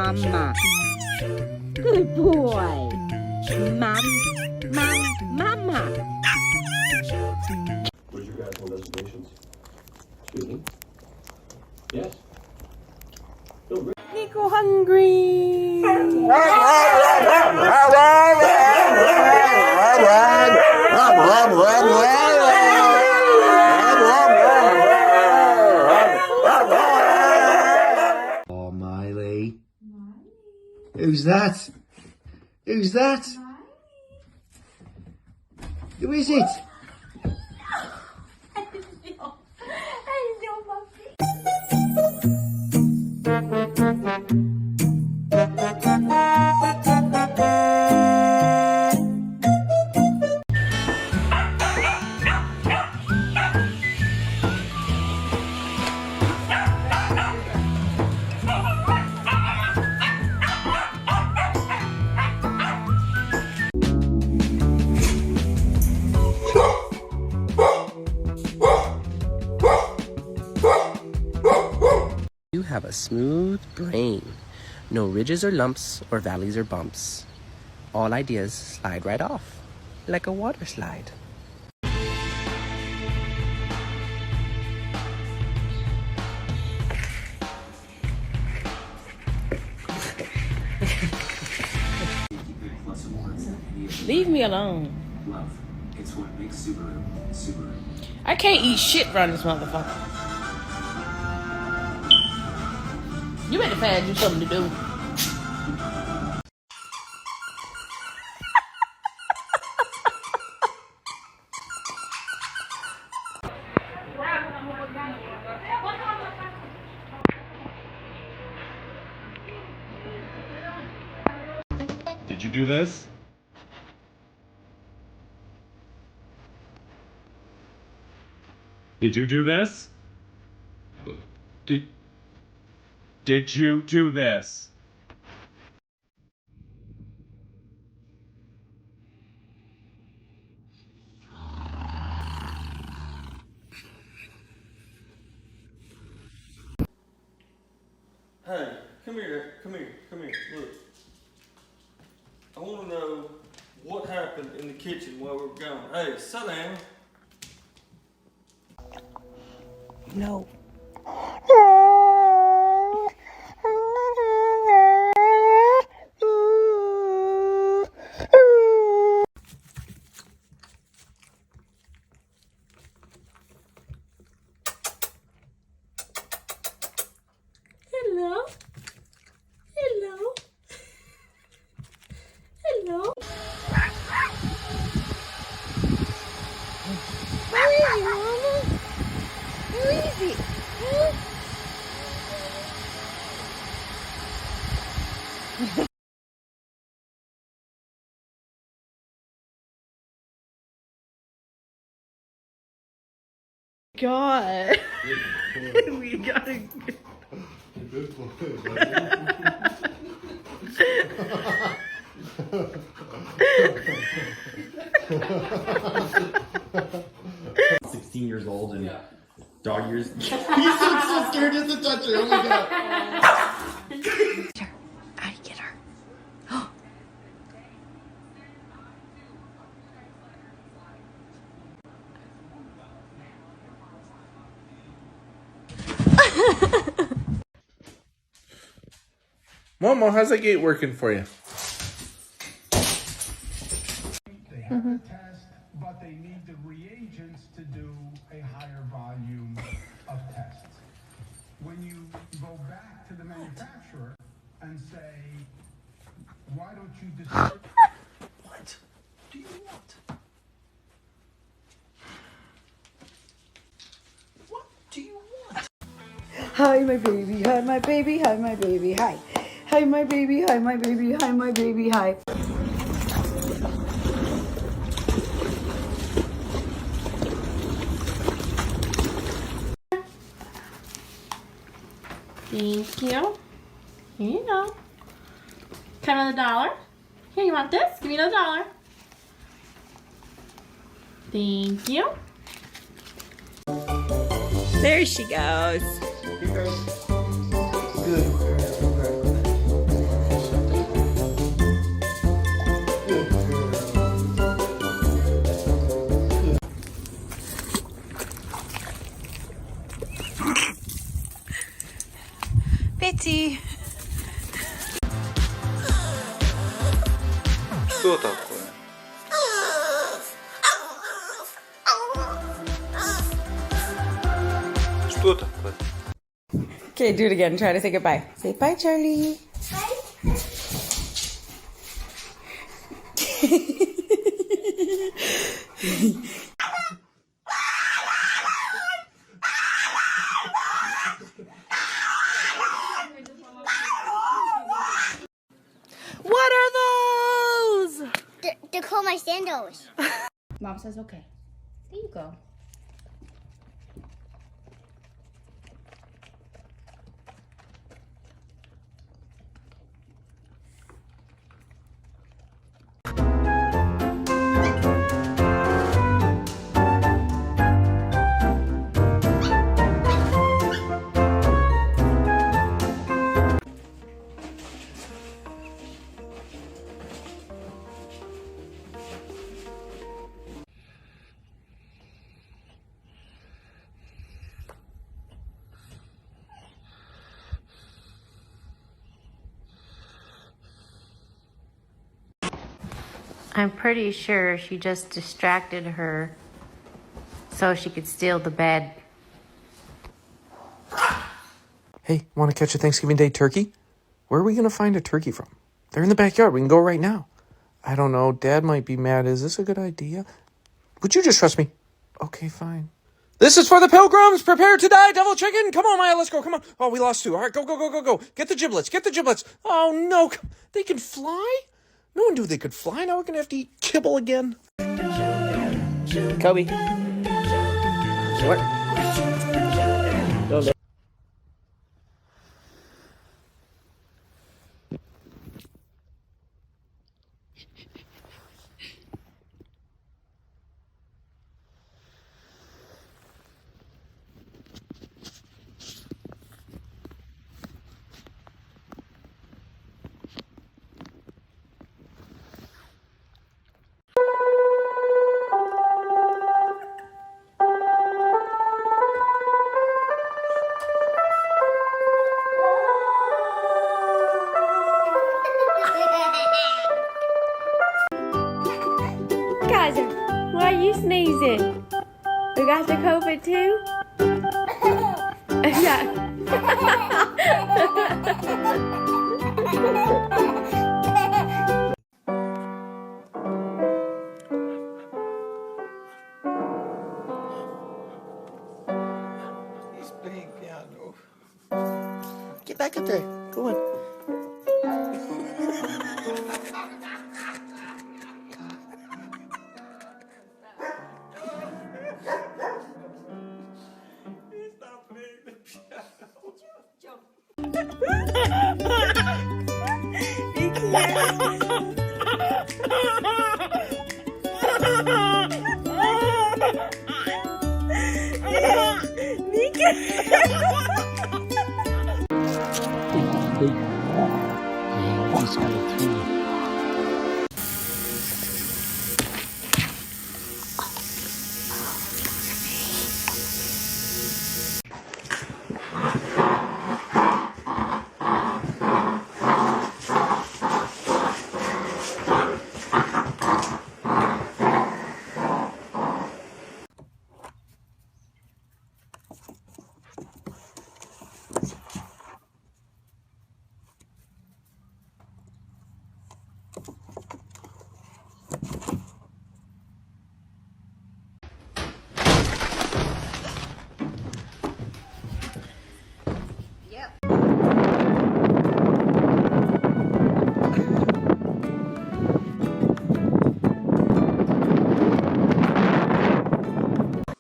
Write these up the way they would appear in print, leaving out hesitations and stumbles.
Mama. Good boy. Mama. Where's your guys' home reservations? Excuse me? Yes? Nico hungry. Oh, Miley. Who's that? Who's that? Who is it? You have a smooth brain. No ridges or lumps or valleys or bumps. All ideas slide right off, like a water slide. Leave me alone. Love. It's what makes Subaru, Subaru. I can't eat shit around this motherfucker. You better find you something to do. Did you do this? Did you do this? Did you do this? Hey, come here, look. I want to know what happened in the kitchen while we were gone. Hey, sit down. No. Hello. Hello. Hello. Where is he, Mama? Where is he? God. We gotta get... Good boy. 16 years old and dog years. He's so scared just to touch her. Oh my god. I get her. Momo, how's that gate working for you? They have a test, but they need the reagents to do a higher volume of tests. When you go back to the manufacturer and say, why don't you decide? What do you want? What do you want? Hi, my baby, hi, my baby, hi, my baby, hi. Hi, my baby, hi, my baby, hi, my baby, hi. Thank you. Here you go. Come on, $1. Here, you want this? Give me another $1. Thank you. There she goes. Here goes. Good. baby. Что такое? Что такое? Okay, do it again. Try to say goodbye. Say bye, Charlie. What are those? They're called my sandals. Mom says okay. There you go. I'm pretty sure she just distracted her so she could steal the bed. Hey, want to catch a Thanksgiving Day turkey? Where are we going to find a turkey from? They're in the backyard. We can go right now. I don't know. Dad might be mad. Is this a good idea? Would you just trust me? Okay, fine. This is for the pilgrims. Prepare to die, devil chicken. Come on, Maya. Let's go. Come on. Oh, we lost 2. All right, go, go, go, go, go. Get the giblets. Get the giblets. Oh, no. They can fly? No one knew they could fly. Now we're going to have to eat kibble again. Kobe. What? No. Guys, why are you sneezing? We got the COVID too? Yeah. He's playing piano. Get back up there. Go on.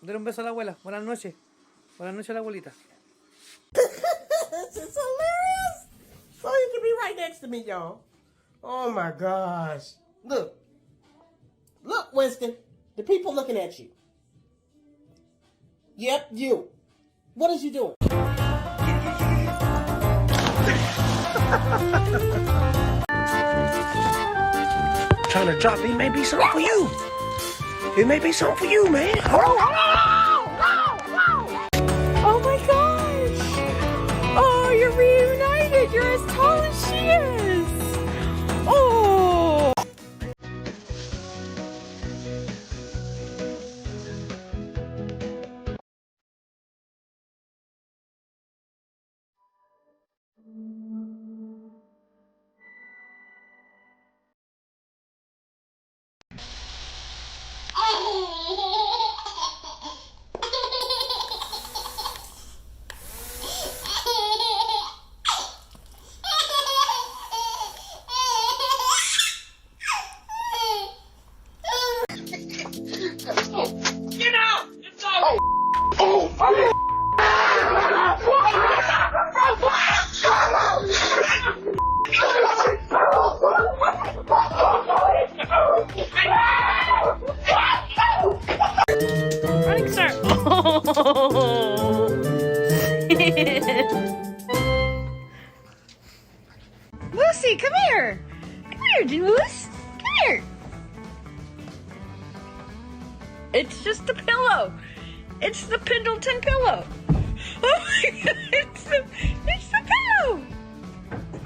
Dale un beso a la abuela. Buenas noches. Buenas noches a la abuelita. This is hilarious. So you can be right next to me, y'all. Oh my gosh. Look. Look, Winston. The people looking at you. Yep, you. What is you doing? Trying to drop me may be something for you. It may be something for you, man. Oh my gosh! Oh, you're reunited! You're Lucy, come here. Come here, Luce. Come here. It's just a pillow. It's the Pendleton pillow. Oh my god, it's the pillow.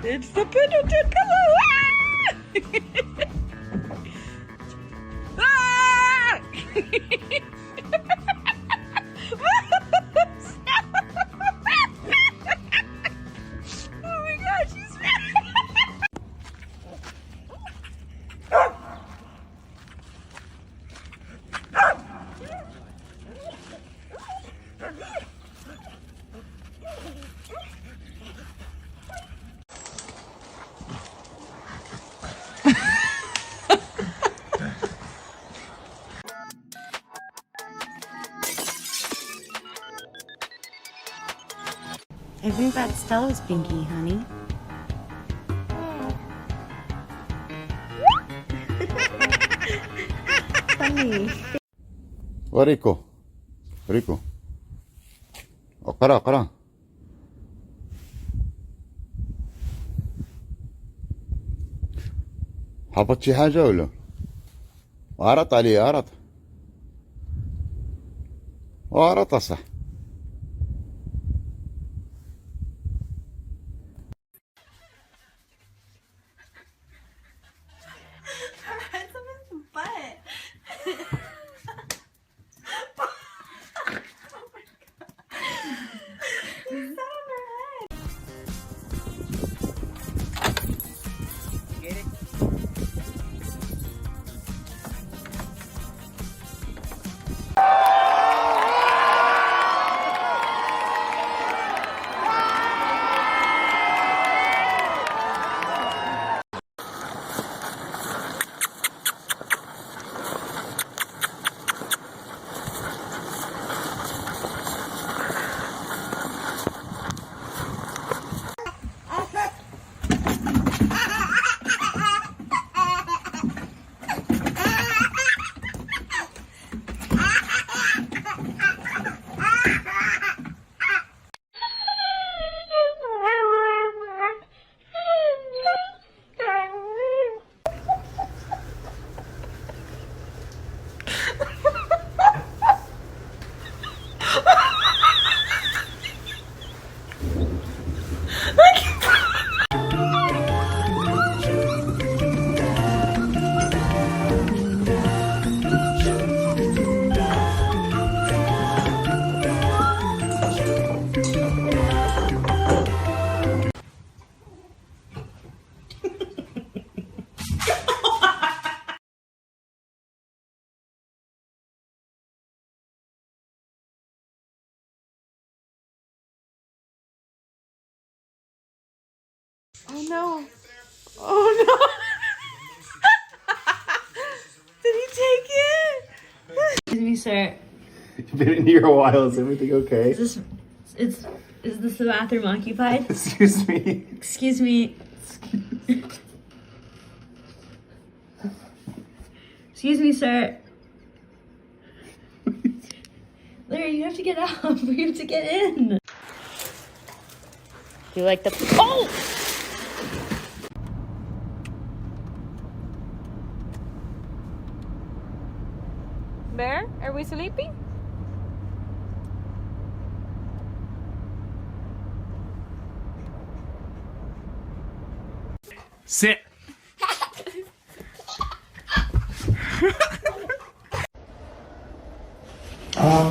It's the Pendleton pillow. Ah! Ah! Oh my gosh, she's I think that's Stella's pinky, honey. Funny. Rico. Rico. قرا. حفظت شي حاجة ولا؟ عرط عليه عرط صح. That's his butt. He's sat on her head. Get it? Oh no. Oh no. Did he take it? Excuse me, sir. You've been in here a while. Is everything okay? Is the bathroom occupied? Excuse me. Excuse me. Excuse me, sir. Larry, you have to get out. We have to get in. You like the... Oh! Bear, are we sleeping? Sit.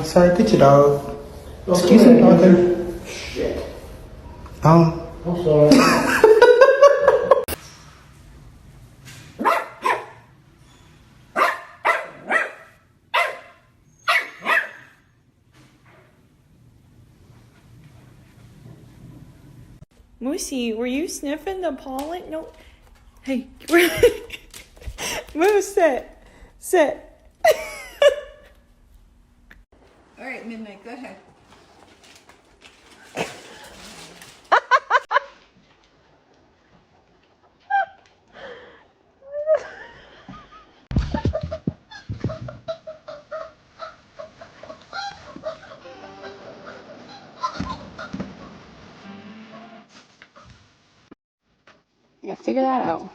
Sorry, get your dog. Excuse me, Arthur. Shit. I'm sorry. Moosey, were you sniffing the pollen? No. Hey, Moose, sit. Sit. All right, Midnight, go ahead. Yeah, figure that out.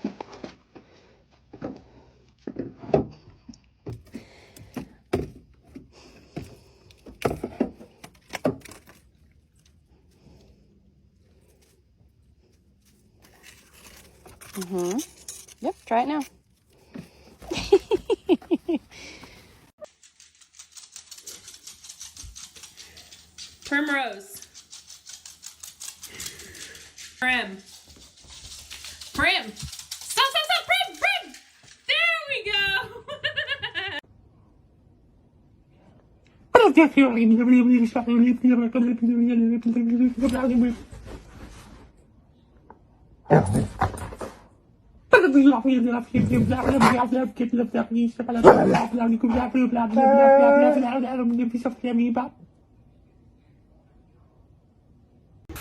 Yep, try it now. Primrose. Prim. Prim. Stop, stop, stop. Prim, Prim. There we go.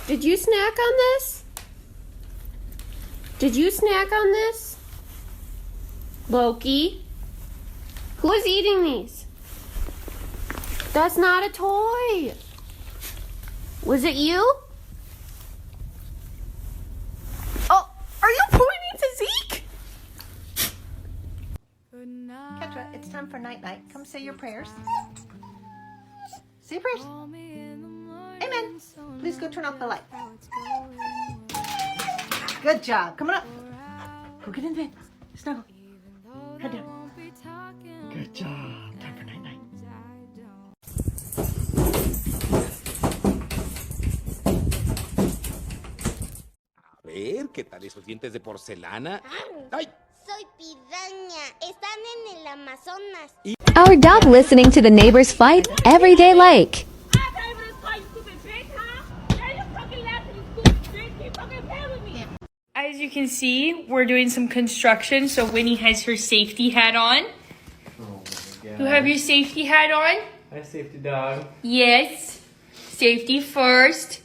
Did you snack on this? Did you snack on this? Loki? Who is eating these? That's not a toy. Was it you? Oh, are you pointing to Zeke? Kendra, it's time for night-night. Come say your prayers. Say your prayers. Amen. Please go turn off the light. Good job. Come on up. Go get in bed. Snuggle. Head down. Good job. Time for night-night. A ver, ¿qué tal esos dientes de porcelana? ¡Ay! Soy piraña. Están en el Amazonas. Our dog listening to the neighbors fight every day like. As you can see, we're doing some construction, so Winnie has her safety hat on. Oh my God. You have your safety hat on? Hi, safety dog. Yes. Safety first.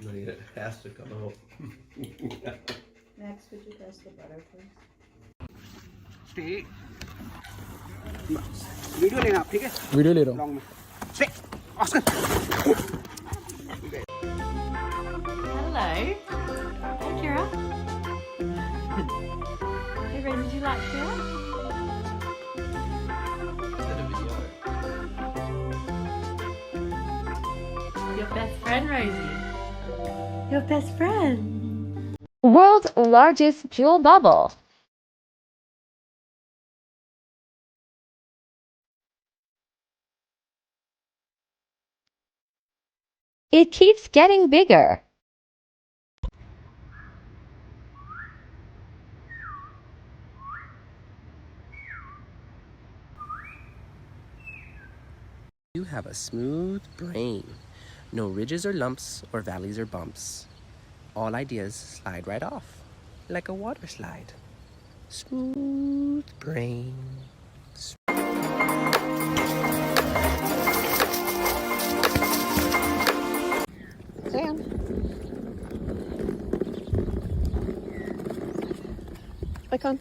It has to come out. Max, would you pass the butter, please? Stay. Video लेना आप ठीक है video ले रहा हूँ long में Stay. Oscar. Hello. Hey, Kira. Hey, Ray, did you like Kira? Your best friend, Rosie. Your best friend. World's largest jewel bubble. It keeps getting bigger. You have a smooth brain. No ridges or lumps or valleys or bumps. All ideas slide right off, like a water slide. Smooth brain. Sam. Icon.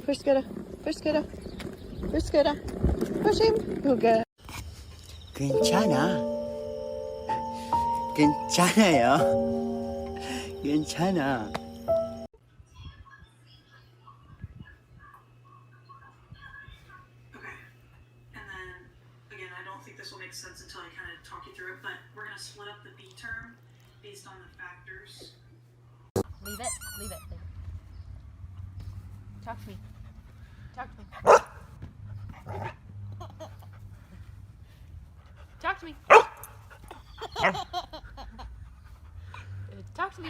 Push Scooter. Push Scooter. Push Scooter. Push him. Good. 괜찮아. 괜찮아요. 괜찮아. Again, I don't think this will make sense until I kind of talk you through it, but we're going to split up the B term based on the factors. Leave it. Leave it. Talk to me. Talk to me. Talk to me. Talk to me.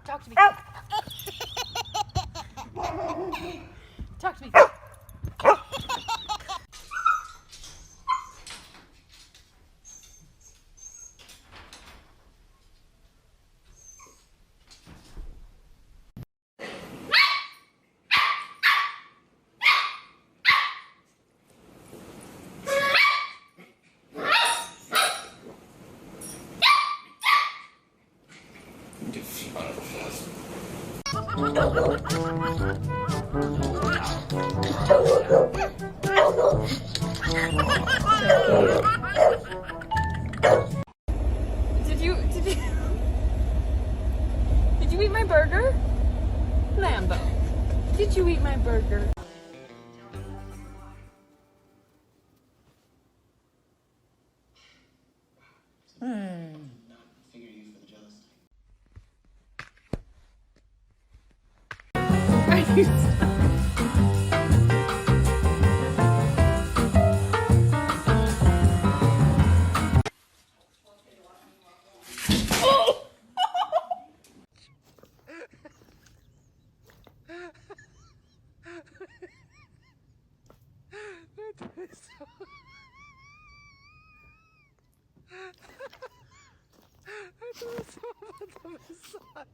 Talk to me. Talk to me. Did you eat my burger? Lambo, did you eat my burger? I do so much massage.